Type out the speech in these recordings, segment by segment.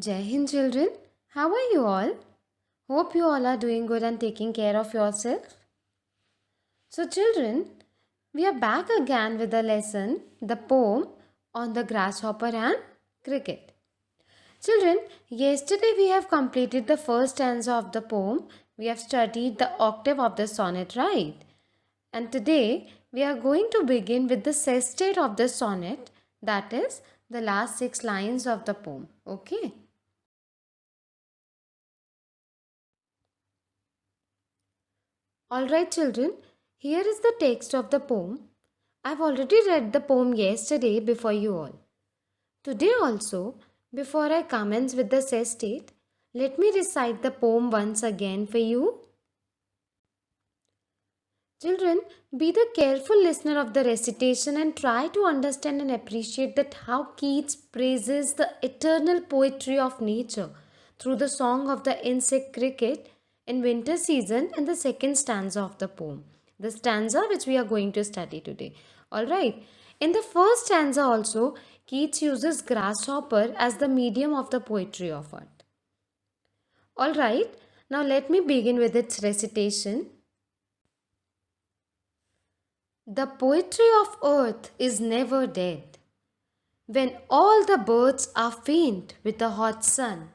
Jai Hind children, how are you all? Hope you all are doing good and taking care of yourself. So children, we are back again with the lesson, the poem on the grasshopper and cricket. Children, yesterday we have completed the first stanza of the poem. We have studied the octave of the sonnet, right? And today we are going to begin with the sestet of the sonnet, that is the last 6 lines of the poem. Okay? Alright, children, here is the text of the poem. I've already read the poem yesterday before you all. Today also, before I commence with the sestet, let me recite the poem once again for you. Children, be the careful listener of the recitation and try to understand and appreciate that how Keats praises the eternal poetry of nature through the song of the insect cricket in winter season in the second stanza of the poem. The stanza which we are going to study today. Alright. In the first stanza also, Keats uses grasshopper as the medium of the poetry of art. Alright. Now let me begin with its recitation. The poetry of earth is never dead. When all the birds are faint with the hot sun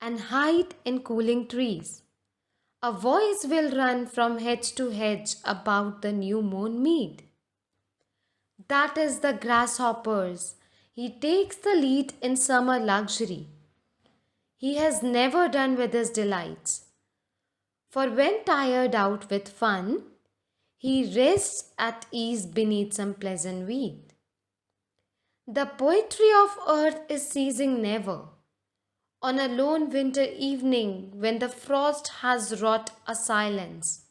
and hide in cooling trees, a voice will run from hedge to hedge about the new mown mead. That is the grasshopper's. He takes the lead in summer luxury. He has never done with his delights. For when tired out with fun, he rests at ease beneath some pleasant weed. The poetry of earth is ceasing never. On a lone winter evening when the frost has wrought a silence,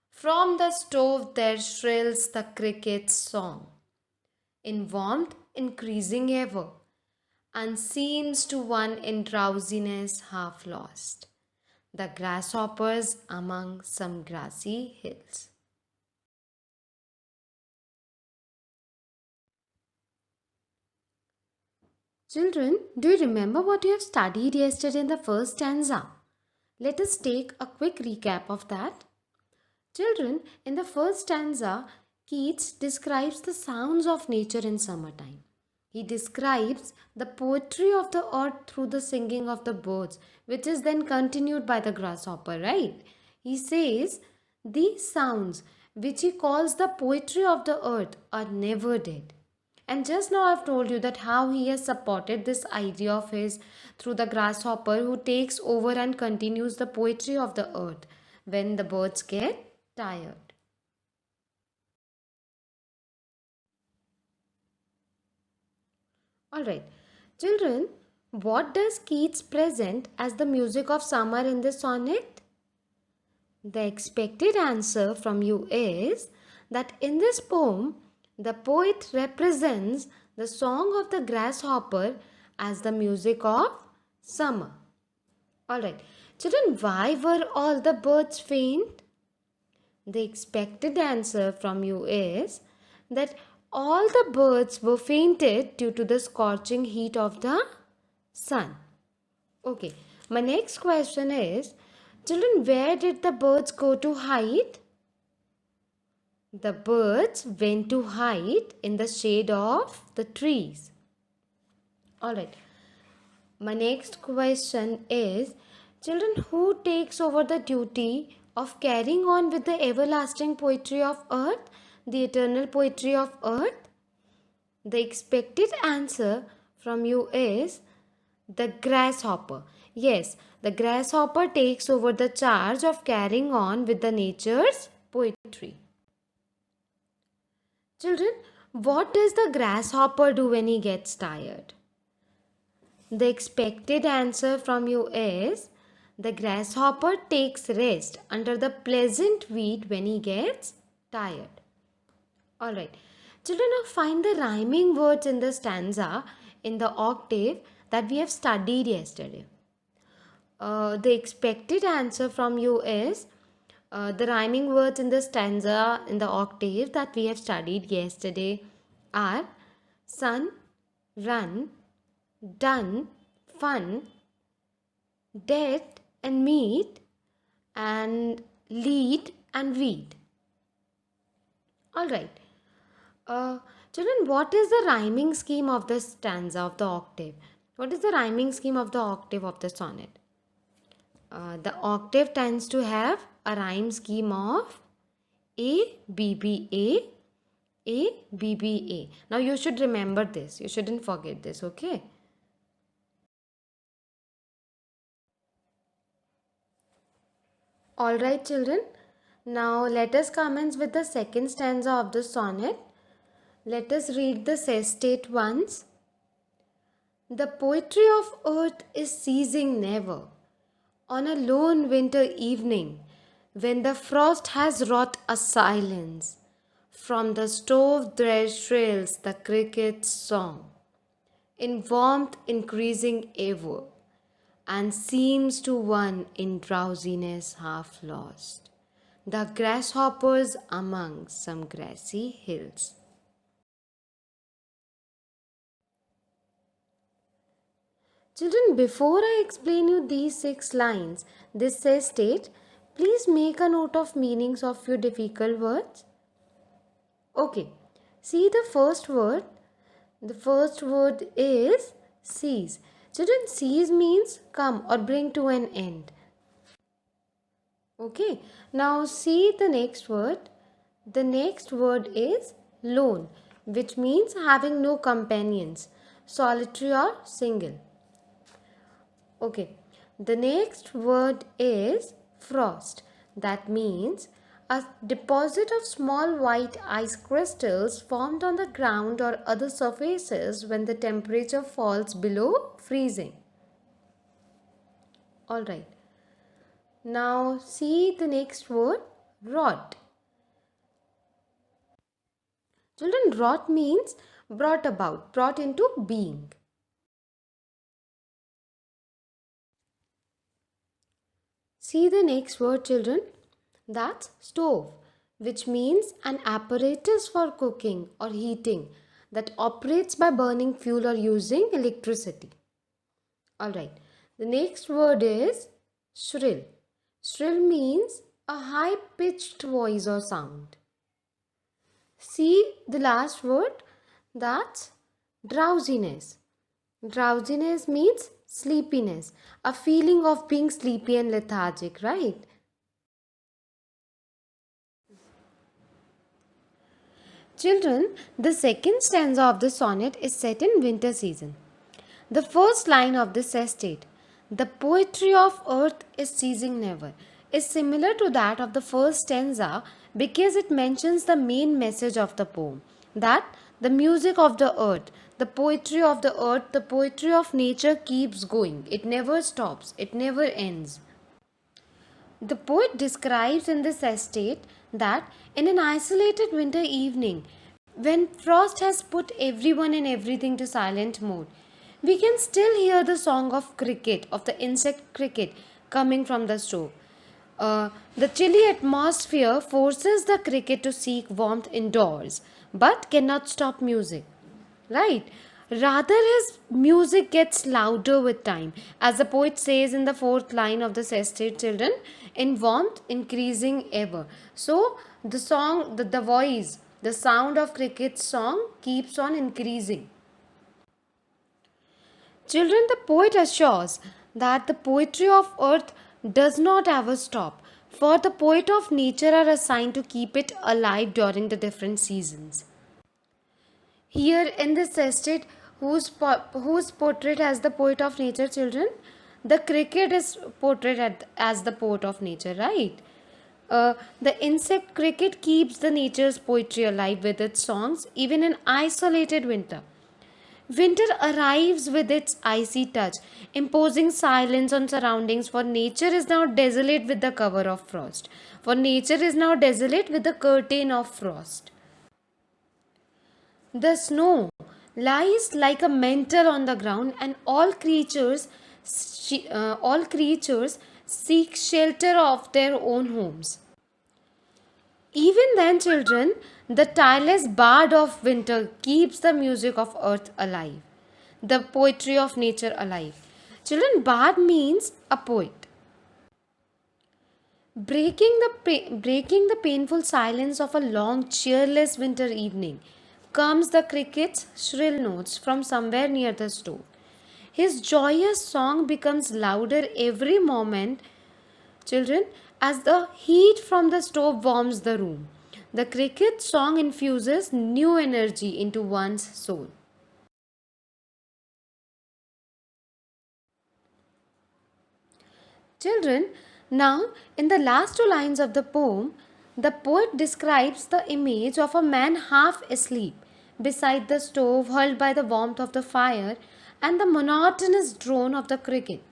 from the stove there shrills the cricket's song, in warmth increasing ever, and seems to one in drowsiness half lost, the grasshoppers among some grassy hills. Children, do you remember what you have studied yesterday in the first stanza? Let us take a quick recap of that. Children, in the first stanza, Keats describes the sounds of nature in summertime. He describes the poetry of the earth through the singing of the birds, which is then continued by the grasshopper, right? He says, these sounds, which he calls the poetry of the earth, are never dead. And just now I've told you that how he has supported this idea of his through the grasshopper who takes over and continues the poetry of the earth when the birds get tired. Alright, children, what does Keats present as the music of summer in this sonnet? The expected answer from you is that in this poem, the poet represents the song of the grasshopper as the music of summer. Alright, children, why were all the birds faint? The expected answer from you is that all the birds were fainted due to the scorching heat of the sun. Okay, my next question is, children, where did the birds go to hide? The birds went to hide in the shade of the trees. Alright, my next question is, children, who takes over the duty of carrying on with the everlasting poetry of earth, the eternal poetry of earth? The expected answer from you is the grasshopper. Yes, the grasshopper takes over the charge of carrying on with the nature's poetry. Children, what does the grasshopper do when he gets tired? The expected answer from you is the grasshopper takes rest under the pleasant weed when he gets tired. Alright, children, now find the rhyming words in the stanza in the octave that we have studied yesterday. The expected answer from you is the rhyming words in the stanza in the octave that we have studied yesterday are sun, run, done, fun, dead and meat, and lead and weed. All right. Uh, Children, what is the rhyming scheme of the stanza of the octave? What is the rhyming scheme of the octave of the sonnet? The octave tends to have a rhyme scheme of A, B, B, A, B, B, A. Now you should remember this. You shouldn't forget this, okay? Alright, children. Now let us commence with the second stanza of the sonnet. Let us read the sestate once. The poetry of earth is ceasing never. On a lone winter evening, when the frost has wrought a silence, from the stove there shrills the cricket's song, in warmth increasing ever, and seems to one in drowsiness half lost, the grasshoppers among some grassy hills. Children, before I explain you these 6 lines, this says state, please make a note of meanings of your difficult words. Okay, see the first word. The first word is cease. Children, cease means come or bring to an end. Okay, now see the next word. The next word is lone, which means having no companions, solitary or single. Okay, the next word is frost. That means a deposit of small white ice crystals formed on the ground or other surfaces when the temperature falls below freezing. Alright. Now see the next word, rot. Children, rot means brought about, brought into being. See the next word, children. That's stove, which means an apparatus for cooking or heating that operates by burning fuel or using electricity. Alright, the next word is shrill. Shrill means a high pitched voice or sound. See the last word, that's drowsiness. Drowsiness means sleepiness, a feeling of being sleepy and lethargic, right? Children, the second stanza of the sonnet is set in winter season. The first line of this says state, the poetry of earth is ceasing never, is similar to that of the first stanza because it mentions the main message of the poem, that the music of the earth, the poetry of the earth, the poetry of nature keeps going. It never stops, it never ends. The poet describes in this estate that in an isolated winter evening, when frost has put everyone and everything to silent mode, we can still hear the song of cricket, of the insect cricket coming from the stove. The chilly atmosphere forces the cricket to seek warmth indoors, but cannot stop music. Right? Rather, his music gets louder with time, as the poet says in the fourth line of the sestate, children, in warmth increasing ever. So, the song, the voice, the sound of cricket's song keeps on increasing. Children, the poet assures that the poetry of earth does not ever stop, for the poet of nature are assigned to keep it alive during the different seasons. Here in this estate, who's portrayed as the poet of nature, children? The cricket is portrayed as the poet of nature, right? The insect cricket keeps the nature's poetry alive with its songs even in isolated winter. Winter arrives with its icy touch, imposing silence on surroundings, for nature is now desolate with the cover of frost. For nature is now desolate with the curtain of frost. The snow lies like a mantle on the ground, and all creatures seek shelter of their own homes. Even then, children, the tireless bard of winter keeps the music of earth alive, the poetry of nature alive. Children, bard means a poet. Breaking the painful silence of a long, cheerless winter evening comes the cricket's shrill notes from somewhere near the stove. His joyous song becomes louder every moment, children, as the heat from the stove warms the room. The cricket song infuses new energy into one's soul. Children, now in the last two lines of the poem, the poet describes the image of a man half asleep beside the stove, hurled by the warmth of the fire and the monotonous drone of the cricket.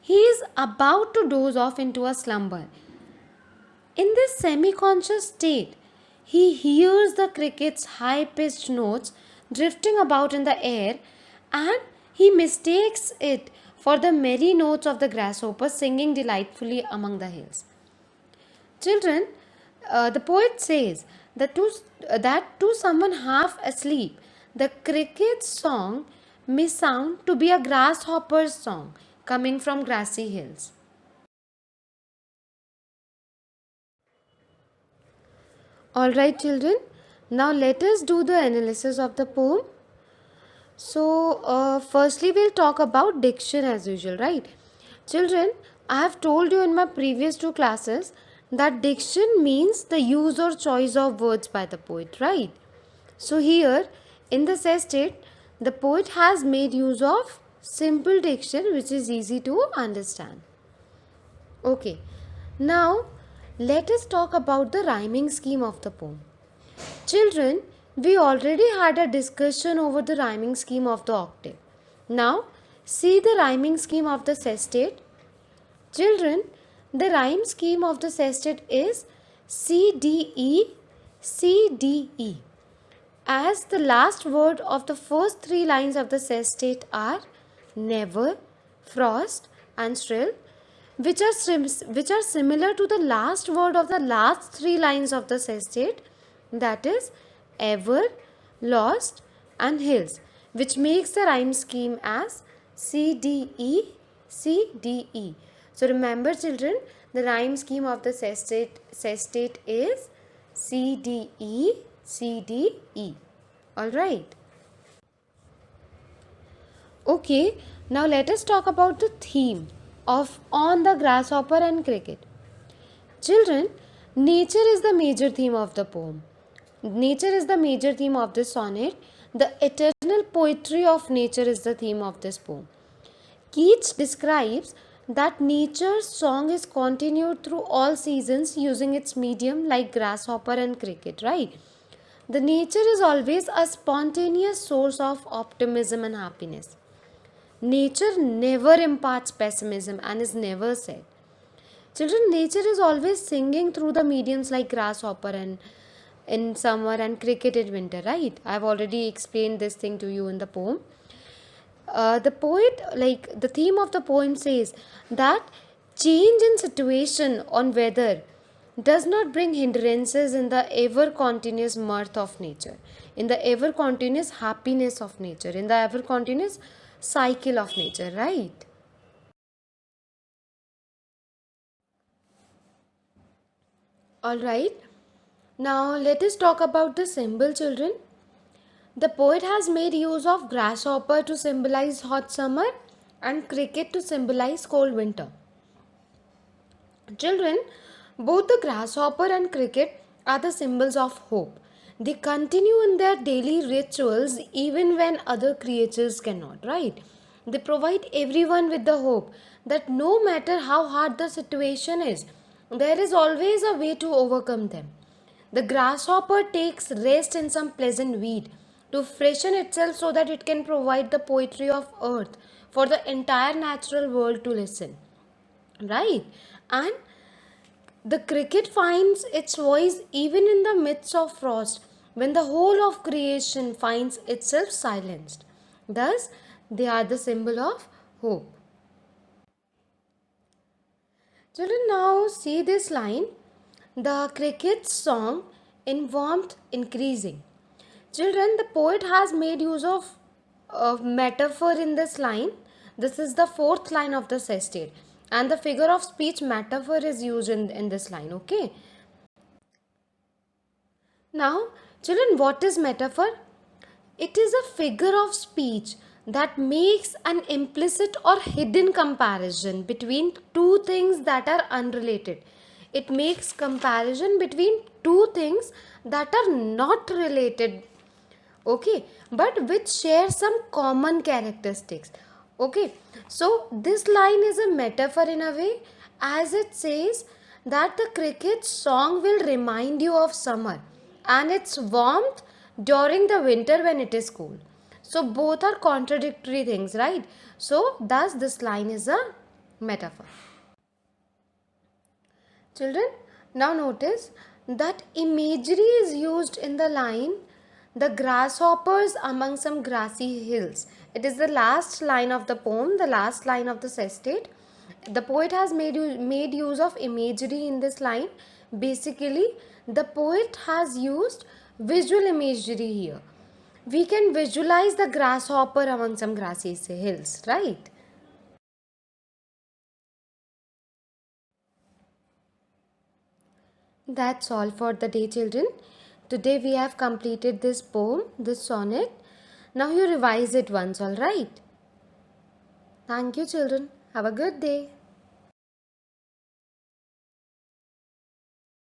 He is about to doze off into a slumber. In this semi conscious state, he hears the cricket's high pitched notes drifting about in the air, and he mistakes it for the merry notes of the grasshopper singing delightfully among the hills. Children, the poet says that to someone half asleep, the cricket's song may sound to be a grasshopper's song coming from grassy hills. Alright, children, now let us do the analysis of the poem. So, firstly, we'll talk about diction as usual, right? Children, I have told you in my previous two classes that diction means the use or choice of words by the poet, right? So, here in the sestet, the poet has made use of simple diction which is easy to understand. Okay, now let us talk about the rhyming scheme of the poem. Children, we already had a discussion over the rhyming scheme of the octave. Now, see the rhyming scheme of the sestet. Children, the rhyme scheme of the sestet is C D E C D E. As the last word of the first three lines of the sestet are never, frost, and shrill, which are similar to the last word of the last three lines of the sestet, that is ever, lost, and hills, which makes the rhyme scheme as CDE CDE. So remember, children, the rhyme scheme of the sestet is CDE CDE. Alright. Okay, now let us talk about the theme of On the Grasshopper and Cricket. Children, nature is the major theme of the poem. Nature is the major theme of this sonnet. The eternal poetry of nature is the theme of this poem. Keats describes that nature's song is continued through all seasons using its medium like grasshopper and cricket, right? The nature is always a spontaneous source of optimism and happiness. Nature never imparts pessimism and is never sad. Children, nature is always singing through the mediums like grasshopper and in summer and cricket in winter, right? I've already explained this thing to you in the poem. The poet, like the theme of the poem says that change in situation on weather does not bring hindrances in the ever continuous mirth of nature, in the ever continuous happiness of nature, in the ever continuous cycle of nature, right? Alright, now let us talk about the symbol, children. The poet has made use of grasshopper to symbolize hot summer and cricket to symbolize cold winter. Children, both the grasshopper and cricket are the symbols of hope. They continue in their daily rituals even when other creatures cannot, right? They provide everyone with the hope that no matter how hard the situation is, there is always a way to overcome them. The grasshopper takes rest in some pleasant weed to freshen itself so that it can provide the poetry of earth for the entire natural world to listen. Right? And the cricket finds its voice even in the midst of frost when the whole of creation finds itself silenced. Thus, they are the symbol of hope. Children, now see this line, the cricket's song in warmth increasing. Children, the poet has made use of a metaphor in this line. This is the fourth line of the sestet, and the figure of speech metaphor is used in this line. Okay. Now, children, what is metaphor? It is a figure of speech that makes an implicit or hidden comparison between two things that are unrelated. It makes comparison between two things that are not related, okay, but which share some common characteristics. Okay, so this line is a metaphor in a way, as it says that the cricket song will remind you of summer and its warmth during the winter when it is cool. So both are contradictory things, right? So thus this line is a metaphor. Children, now notice that imagery is used in the line the grasshoppers among some grassy hills. It is the last line of the poem, the last line of the sestet. The poet has made use of imagery in this line. Basically, the poet has used visual imagery here. We can visualize the grasshopper among some grassy hills, right? That's all for the day, children. Today we have completed this poem, this sonnet. Now you revise it once, alright? Thank you, children. Have a good day.